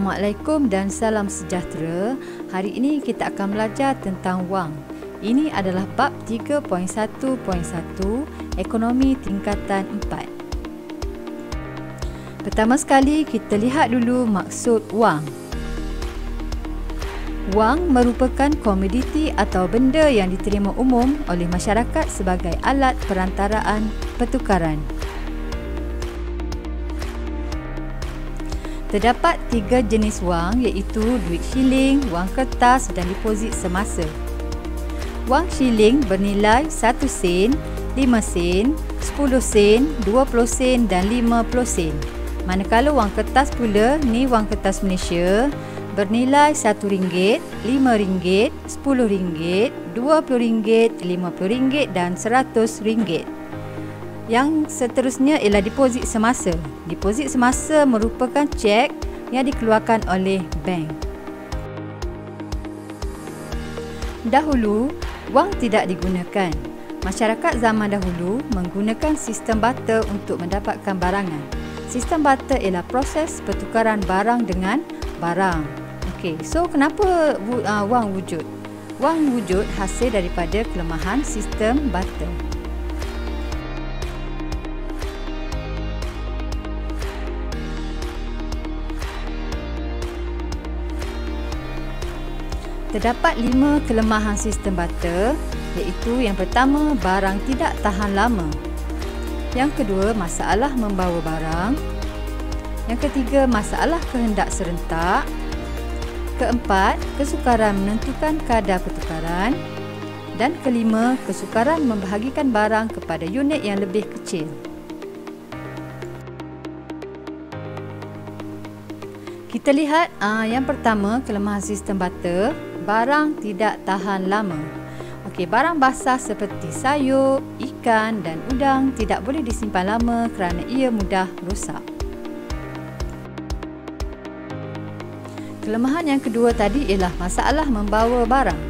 Assalamualaikum dan salam sejahtera. Hari ini kita akan belajar tentang wang. Ini adalah bab 3.1.1 Ekonomi Tingkatan 4. Pertama sekali kita lihat dulu maksud wang. Wang merupakan komoditi atau benda yang diterima umum oleh masyarakat sebagai alat perantaraan pertukaran. Terdapat 3 jenis wang iaitu duit shilling, wang kertas dan deposit semasa. Wang shilling bernilai 1 sen, 5 sen, 10 sen, 20 sen dan 50 sen. Manakala wang kertas pula, ni wang kertas Malaysia, bernilai RM1, RM5, RM10, RM20, RM50 dan RM100. Yang seterusnya ialah deposit semasa. Deposit semasa merupakan cek yang dikeluarkan oleh bank. Dahulu, wang tidak digunakan. Masyarakat zaman dahulu menggunakan sistem barter untuk mendapatkan barangan. Sistem barter ialah proses pertukaran barang dengan barang. Okey, so kenapa wang wujud? Wang wujud hasil daripada kelemahan sistem barter. Terdapat 5 kelemahan sistem barter, iaitu yang pertama, barang tidak tahan lama. Yang kedua, masalah membawa barang. Yang ketiga, masalah kehendak serentak. Keempat, kesukaran menentukan kadar pertukaran. Dan kelima, kesukaran membahagikan barang kepada unit yang lebih kecil. Kita lihat yang pertama, kelemahan sistem barter. Barang tidak tahan lama. Okey, barang basah seperti sayur, ikan dan udang tidak boleh disimpan lama kerana ia mudah rosak. Kelemahan yang kedua tadi ialah masalah membawa barang.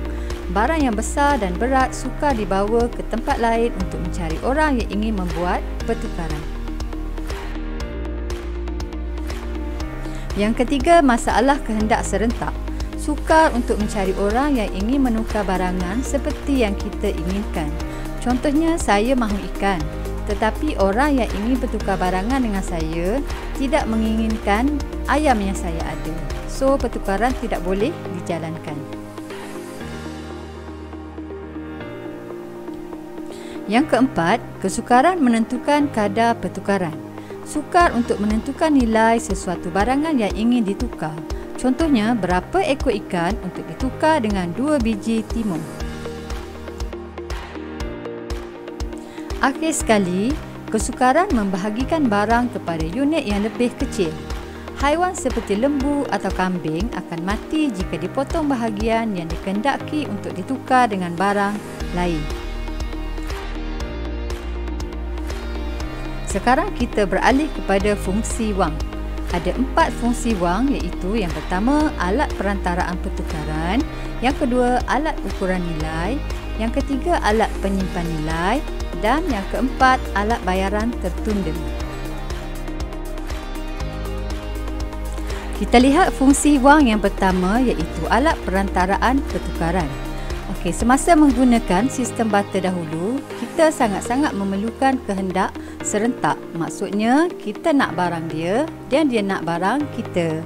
Barang yang besar dan berat sukar dibawa ke tempat lain untuk mencari orang yang ingin membuat pertukaran. Yang ketiga, masalah kehendak serentak. Sukar untuk mencari orang yang ingin menukar barangan seperti yang kita inginkan. Contohnya, saya mahu ikan, tetapi orang yang ingin bertukar barangan dengan saya tidak menginginkan ayam yang saya ada. So, pertukaran tidak boleh dijalankan. Yang keempat, kesukaran menentukan kadar pertukaran. Sukar untuk menentukan nilai sesuatu barangan yang ingin ditukar. Contohnya, berapa ekor ikan untuk ditukar dengan 2 biji timun. Akhir sekali, kesukaran membahagikan barang kepada unit yang lebih kecil. Haiwan seperti lembu atau kambing akan mati jika dipotong bahagian yang dikehendaki untuk ditukar dengan barang lain. Sekarang kita beralih kepada fungsi wang. Ada 4 fungsi wang, iaitu yang pertama, alat perantaraan pertukaran. Yang kedua, alat ukuran nilai. Yang ketiga, alat penyimpan nilai. Dan yang keempat, alat bayaran tertunda. Kita lihat fungsi wang yang pertama, iaitu alat perantaraan pertukaran. Okey, semasa menggunakan sistem barter dahulu, kita sangat-sangat memerlukan kehendak serentak. Maksudnya, kita nak barang dia dan dia nak barang kita.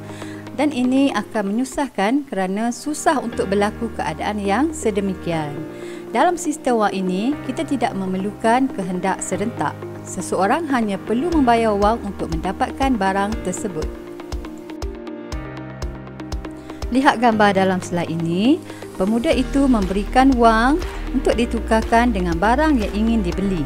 Dan ini akan menyusahkan kerana susah untuk berlaku keadaan yang sedemikian. Dalam sistem wang ini, kita tidak memerlukan kehendak serentak. Seseorang hanya perlu membayar wang untuk mendapatkan barang tersebut. Lihat gambar dalam slide ini. Pemuda itu memberikan wang untuk ditukarkan dengan barang yang ingin dibeli.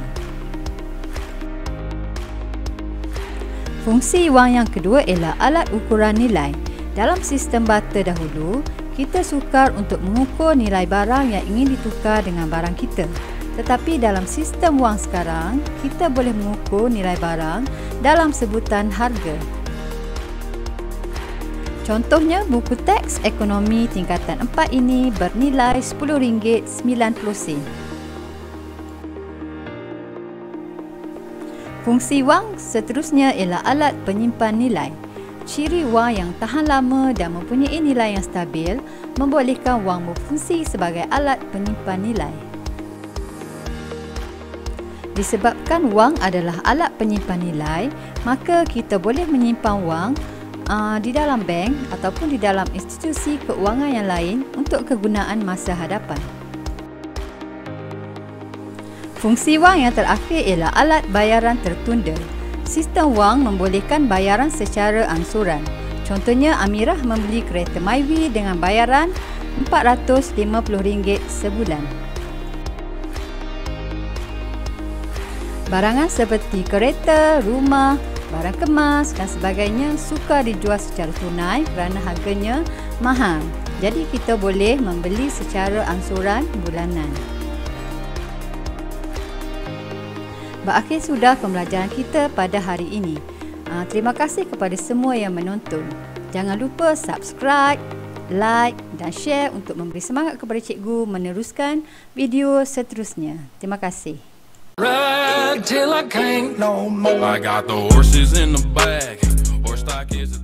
Fungsi wang yang kedua ialah alat ukuran nilai. Dalam sistem barter dahulu, kita sukar untuk mengukur nilai barang yang ingin ditukar dengan barang kita. Tetapi dalam sistem wang sekarang, kita boleh mengukur nilai barang dalam sebutan harga. Contohnya, buku teks ekonomi tingkatan 4 ini bernilai RM10.90. Fungsi wang seterusnya ialah alat penyimpan nilai. Ciri wang yang tahan lama dan mempunyai nilai yang stabil membolehkan wang berfungsi sebagai alat penyimpan nilai. Disebabkan wang adalah alat penyimpan nilai, maka kita boleh menyimpan wang di dalam bank ataupun di dalam institusi keuangan yang lain untuk kegunaan masa hadapan. Fungsi wang yang terakhir ialah alat bayaran tertunda. Sistem wang membolehkan bayaran secara angsuran. Contohnya, Amirah membeli kereta Myvi dengan bayaran RM450 sebulan. Barangan seperti kereta, rumah, barang kemas dan sebagainya sukar dijual secara tunai kerana harganya mahal. Jadi kita boleh membeli secara angsuran bulanan. Berakhir sudah pembelajaran kita pada hari ini. Terima kasih kepada semua yang menonton. Jangan lupa subscribe, like dan share untuk memberi semangat kepada cikgu meneruskan video seterusnya. Terima kasih. Ride till I can't no more. I got the horses in the back. Horse stock is a